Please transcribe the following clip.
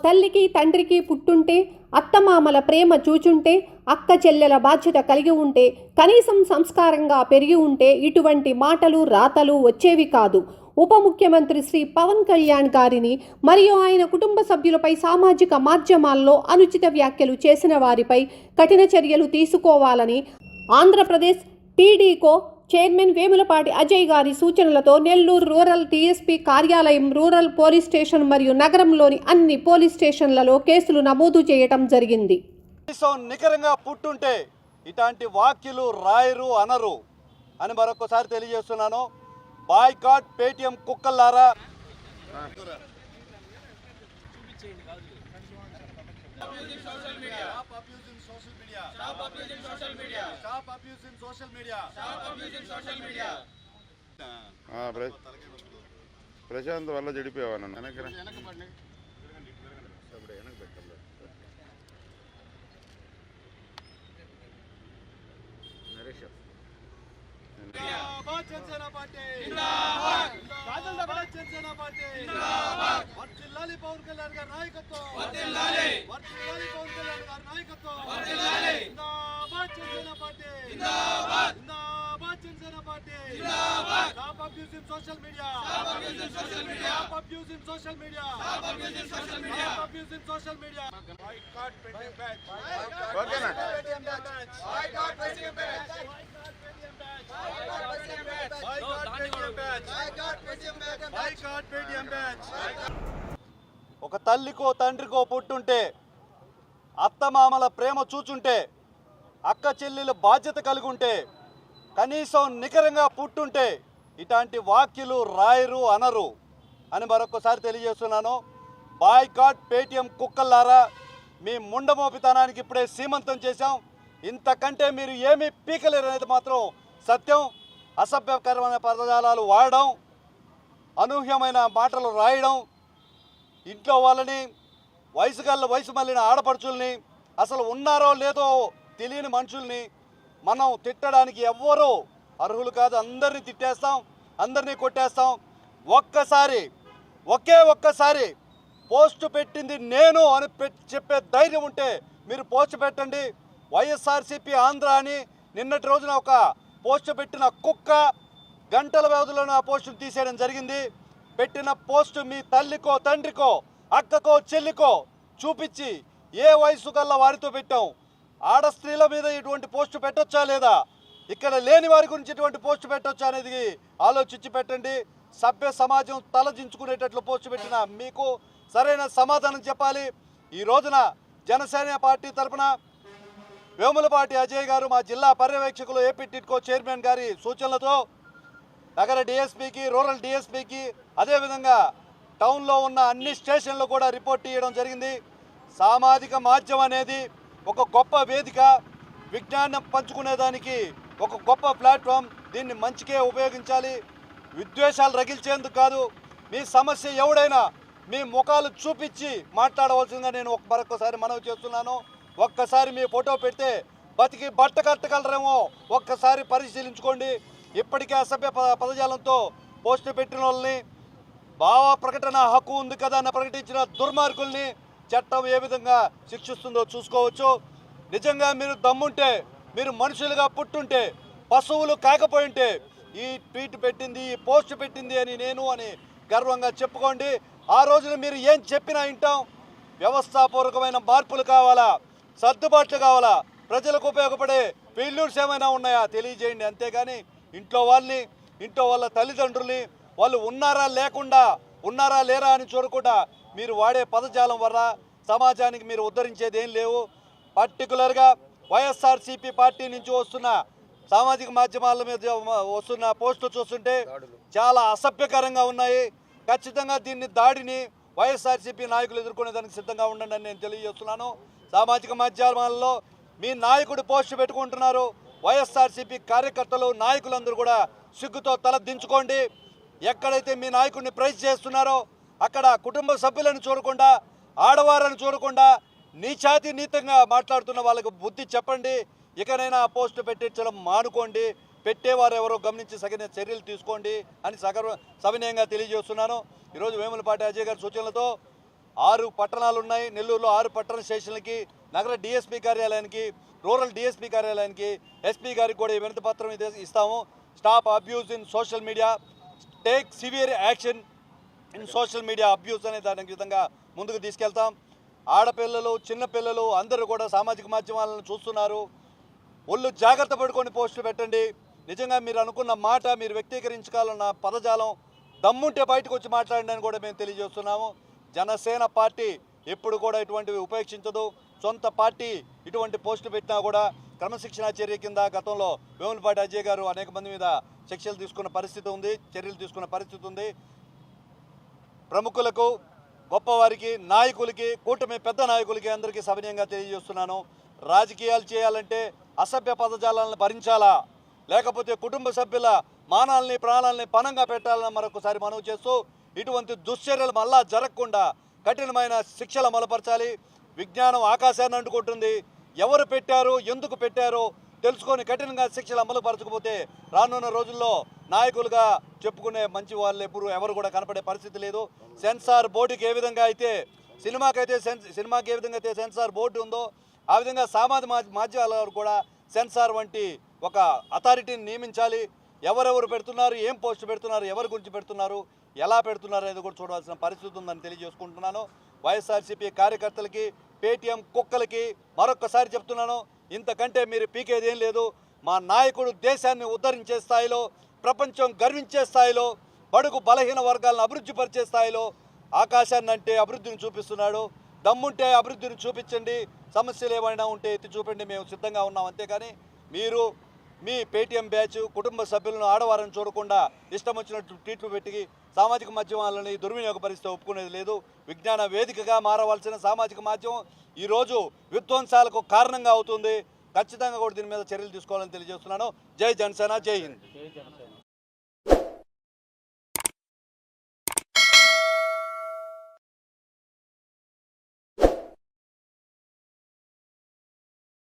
తల్లికి తండ్రికి పుట్టుంటే, అత్తమామల ప్రేమ చూచుంటే, అక్క చెల్లెల బాధ్యత కలిగి ఉంటే, కనీసం సంస్కారంగా పెరిగి ఉంటే ఇటువంటి మాటలు రాతలు వచ్చేవి కాదు. ఉప ముఖ్యమంత్రి శ్రీ పవన్ కళ్యాణ్ గారిని మరియు ఆయన కుటుంబ సభ్యులపై సామాజిక మాధ్యమాల్లో అనుచిత వ్యాఖ్యలు చేసిన వారిపై కఠిన చర్యలు తీసుకోవాలని ఆంధ్రప్రదేశ్ టీడీకో చైర్మన్ వేములపాటి అజయ్ గారి సూచనలతో నెల్లూరు రూరల్ డీఎస్పీ కార్యాలయం, రూరల్ పోలీస్ స్టేషన్ మరియు నగరంలోని అన్ని పోలీస్ స్టేషన్లలో కేసులు నమోదు చేయటం జరిగింది. నికరంగా పుట్టుంటే ఇలాంటి వాక్యులు రాయరు అనరు అని మరొకసారి తెలియజేస్తున్నాను. బాయ్కాట్ పేటిఎం కుక్కల్లారా, ప్రశాంత్ వల్ల చెడిపోయావా నన్ను జనసేన పార్టీ జనసేన పార్టీ వర్ధిల్లాలి పవన్ కళ్యాణ్ గారి నాయకత్వం, వర్ధిల్లాలి పవన్ కళ్యాణ్ గారి నాయకత్వం, జిందాబాద్ జనసేన పార్టీ, జిందాబాద్ Janasena party, stop abusing social media, stop abusing social media, boycott Paytm batch, ఓకేనా? ఒక తల్లికో తండ్రికో పుట్టుంటే, అత్తమామల ప్రేమ చూచుంటే, అక్క చెల్లెల బాధ్యత కలిగి ఉంటే, కనీసం నికరంగా పుట్టుంటే ఇలాంటి వాక్యులు రాయరు అనరు అని మరొకసారి తెలియజేస్తున్నాను. బాయ్కాట్ పేటిఎం కుక్కల్లారా, మీ ముండమోపితనానికి ఇప్పుడే సీమంతం చేశాం. ఇంతకంటే మీరు ఏమీ పీకలేరు అనేది మాత్రం సత్యం. అసభ్యకరమైన పదజాలాలు వాడడం, అనూహ్యమైన మాటలు రాయడం, ఇంట్లో వాళ్ళని, వయసు మళ్ళిన ఆడపడుచుల్ని, అసలు ఉన్నారో లేదో తెలియని మనుషుల్ని మనం తిట్టడానికి ఎవ్వరూ అర్హులు కాదు. అందరినీ తిట్టేస్తాం, అందరినీ కొట్టేస్తాం. ఒక్కసారి పోస్టు పెట్టింది నేను అని చెప్పే ధైర్యం ఉంటే మీరు పోస్ట్ పెట్టండి. వైఎస్ఆర్సీపీ ఆంధ్ర అని నిన్నటి రోజున ఒక పోస్టు పెట్టిన కుక్క గంటల వ్యవధిలోనే ఆ పోస్టును తీసేయడం జరిగింది. పెట్టిన పోస్టు మీ తల్లికో తండ్రికో అక్కకో చెల్లికో చూపించి ఏ వయసు కల్లా వారితో పెట్టాం. ఆడ స్త్రీల మీద ఇటువంటి పోస్టు పెట్టొచ్చా లేదా, ఇక్కడ లేని వారి గురించి ఇటువంటి పోస్టు పెట్టొచ్చా అనేది ఆలోచించి పెట్టండి. సభ్య సమాజం తలదించుకునేటట్లు పోస్టు పెట్టిన మీకు సరైన సమాధానం చెప్పాలి. ఈ రోజున జనసేన పార్టీ తరఫున వేములపాటి అజయ్ గారు, మా జిల్లా పర్యవేక్షకులు ఏపీ టిడ్కో చైర్మన్ గారి సూచనలతో నగర డిఎస్పీకి, రూరల్ డిఎస్పీకి, అదేవిధంగా టౌన్లో ఉన్న అన్ని స్టేషన్లు కూడా రిపోర్ట్ ఇవ్వడం జరిగింది. సామాజిక మాధ్యమం అనేది ఒక గొప్ప వేదిక, విజ్ఞానం పంచుకునేదానికి ఒక గొప్ప ప్లాట్ఫామ్. దీన్ని మంచికే ఉపయోగించాలి, విద్వేషాలు రగిల్చేందుకు కాదు. మీ సమస్య ఎవడైనా మీ ముఖాలు చూపించి మాట్లాడవలసిందిగా నేను మరొకసారి మనవి చేస్తున్నాను. ఒక్కసారి మీ ఫోటో పెడితే బతికి బట్ట కట్టగలరేమో ఒక్కసారి పరిశీలించుకోండి. ఇప్పటికే అసభ్య పదజాలంతో పోస్టు పెట్టిన వాళ్ళని, భావ ప్రకటన హక్కు ఉంది కదా అని ప్రకటించిన దుర్మార్గుల్ని చట్టం ఏ విధంగా శిక్షిస్తుందో చూసుకోవచ్చు. నిజంగా మీరు దమ్ముంటే, మీరు మనుషులుగా పుట్టుంటే, పశువులు కాకపోయింటే ఈ ట్వీట్ పెట్టింది, ఈ పోస్ట్ పెట్టింది అని నేను అని గర్వంగా చెప్పుకోండి. ఆ రోజున మీరు ఏం చెప్పినా వింటాం. వ్యవస్థాపూర్వకమైన మార్పులు కావాలా, సర్దుబాట్లు కావాలా, ప్రజలకు ఉపయోగపడే ఫెయిల్యూర్స్ ఏమైనా ఉన్నాయా తెలియజేయండి. అంతేగాని ఇంట్లో వాళ్ళ తల్లిదండ్రుల్ని వాళ్ళు ఉన్నారా లేరా అని చూడకుండా మీరు వాడే పదజాలం వల్ల సమాజానికి మీరు ఉద్ధరించేది ఏం లేవు. పర్టికులర్గా వైఎస్ఆర్సీపీ పార్టీ నుంచి వస్తున్న సామాజిక మాధ్యమాల మీద వస్తున్న పోస్టులు చూస్తుంటే చాలా అసభ్యకరంగా ఉన్నాయి. ఖచ్చితంగా దాడిని వైఎస్ఆర్సీపీ నాయకులు ఎదుర్కొనేదానికి సిద్ధంగా ఉండండి అని నేను తెలియజేస్తున్నాను. సామాజిక మాధ్యమాల్లో మీ నాయకుడు పోస్టు పెట్టుకుంటున్నారు. వైఎస్ఆర్సీపీ కార్యకర్తలు, నాయకులందరూ కూడా సిగ్గుతో తల దించుకోండి. ఎక్కడైతే మీ నాయకుడిని ప్రైజ్ చేస్తున్నారో అక్కడ కుటుంబ సభ్యులను చూడకుండా, ఆడవారని చూడకుండా నీచాతినీతంగా మాట్లాడుతున్న వాళ్ళకు బుద్ధి చెప్పండి. ఇకనైనా ఆ పోస్టు పెట్టించడం మానుకోండి. పెట్టేవారు ఎవరో గమనించి సరైన చర్యలు తీసుకోండి అని సవినయంగా తెలియజేస్తున్నాను. ఈరోజు వేములపాటి అజయ్ గారి సూచనలతో 6 పట్టణాలు ఉన్నాయి. నెల్లూరులో 6 పట్టణ స్టేషన్లకి, నగర డిఎస్పీ కార్యాలయానికి, రూరల్ డిఎస్పీ కార్యాలయానికి, ఎస్పీ గారికి కూడా ఈ వినతి పత్రం ఇస్తాము. Stop abuse in social media, take severe action in social media abuse అనే దాని విధంగా ముందుకు తీసుకెళ్తాం. ఆడపిల్లలు, చిన్నపిల్లలు అందరూ కూడా సామాజిక మాధ్యమాలను చూస్తున్నారు. ఒళ్ళు జాగ్రత్త పడుకొని పోస్టులు పెట్టండి. నిజంగా మీరు అనుకున్న మాట, మీరు వ్యక్తీకరించుకోవాలన్న పదజాలం దమ్ముంటే బయటకు వచ్చి మాట్లాడండి అని కూడా మేము తెలియజేస్తున్నాము. జనసేన పార్టీ ఎప్పుడు కూడా ఇటువంటివి ఉపేక్షించదు. సొంత పార్టీ ఇటువంటి పోస్టులు పెట్టినా కూడా క్రమశిక్షణా చర్య కింద గతంలో వేములపాటి అజయ్ గారు అనేక మంది మీద చర్యలు తీసుకున్న పరిస్థితి ఉంది. ప్రముఖులకు, గొప్పవారికి, నాయకులకి, కూటమి పెద్ద నాయకులకి అందరికీ సవినయంగా తెలియజేస్తున్నాను. రాజకీయాలు చేయాలంటే అసభ్య పదజాలాలను భరించాలా, లేకపోతే కుటుంబ సభ్యుల మానాల్ని, ప్రాణాలని పణంగా పెట్టాలని మరొకసారి మనవి చేస్తూ, ఇటువంటి దుశ్చర్యలు మళ్ళా జరగకుండా కఠినమైన శిక్షలు అమలుపరచాలి. విజ్ఞానం ఆకాశాన్ని అంటుకుంటుంది. ఎవరు పెట్టారో, ఎందుకు పెట్టారో తెలుసుకొని కఠినంగా శిక్షలు అమలుపరచకపోతే రానున్న రోజుల్లో నాయకులుగా చెప్పుకునే మంచి వాళ్ళు ఎవరు కూడా కనపడే పరిస్థితి లేదు. సెన్సార్ బోర్డుకి ఏ విధంగా అయితే సినిమాకి ఏ విధంగా అయితే సెన్సార్ బోర్డు ఉందో, ఆ విధంగా సామాజిక మాధ్యమాలు కూడా సెన్సార్ వంటి ఒక అథారిటీని నియమించాలి. ఎవరెవరు పెడుతున్నారు, ఏం పోస్ట్ పెడుతున్నారు, ఎవరి గురించి పెడుతున్నారు, ఎలా పెడుతున్నారు అనేది కూడా చూడాల్సిన పరిస్థితి ఉందని తెలియజేసుకుంటున్నాను. వైఎస్ఆర్సీపీ కార్యకర్తలకి, పేటీఎం కుక్కలకి మరొక్కసారి చెప్తున్నాను, ఇంతకంటే మీరు పీకేది ఏం లేదు. మా నాయకుడు దేశాన్ని ఉద్ధరించే స్థాయిలో, ప్రపంచం గర్వించే స్థాయిలో, బడుగు బలహీన వర్గాలను అభివృద్ధి పరిచే స్థాయిలో ఆకాశాన్ని అంటే అభివృద్ధిని చూపిస్తున్నాడు. దమ్ముంటే అభివృద్ధిని చూపించండి, సమస్యలు ఏమైనా ఉంటే ఎత్తి చూపండి, మేము సిద్ధంగా ఉన్నాం. అంతేకాని మీరు మీ పేటీఎం బ్యాచ్ కుటుంబ సభ్యులను ఆడవారని చూడకుండా ఇష్టం వచ్చినట్టు ట్వీట్లు పెట్టి సామాజిక మాధ్యమాలని దుర్వినియోగపరిస్తే ఒప్పుకునేది లేదు. విజ్ఞాన వేదికగా మారవలసిన సామాజిక మాధ్యమం ఈరోజు విధ్వంసాలకు కారణంగా అవుతుంది. ఖచ్చితంగా కూడా దీని మీద చర్యలు తీసుకోవాలని తెలియజేస్తున్నాను. జై జనసేన, జై హింద్.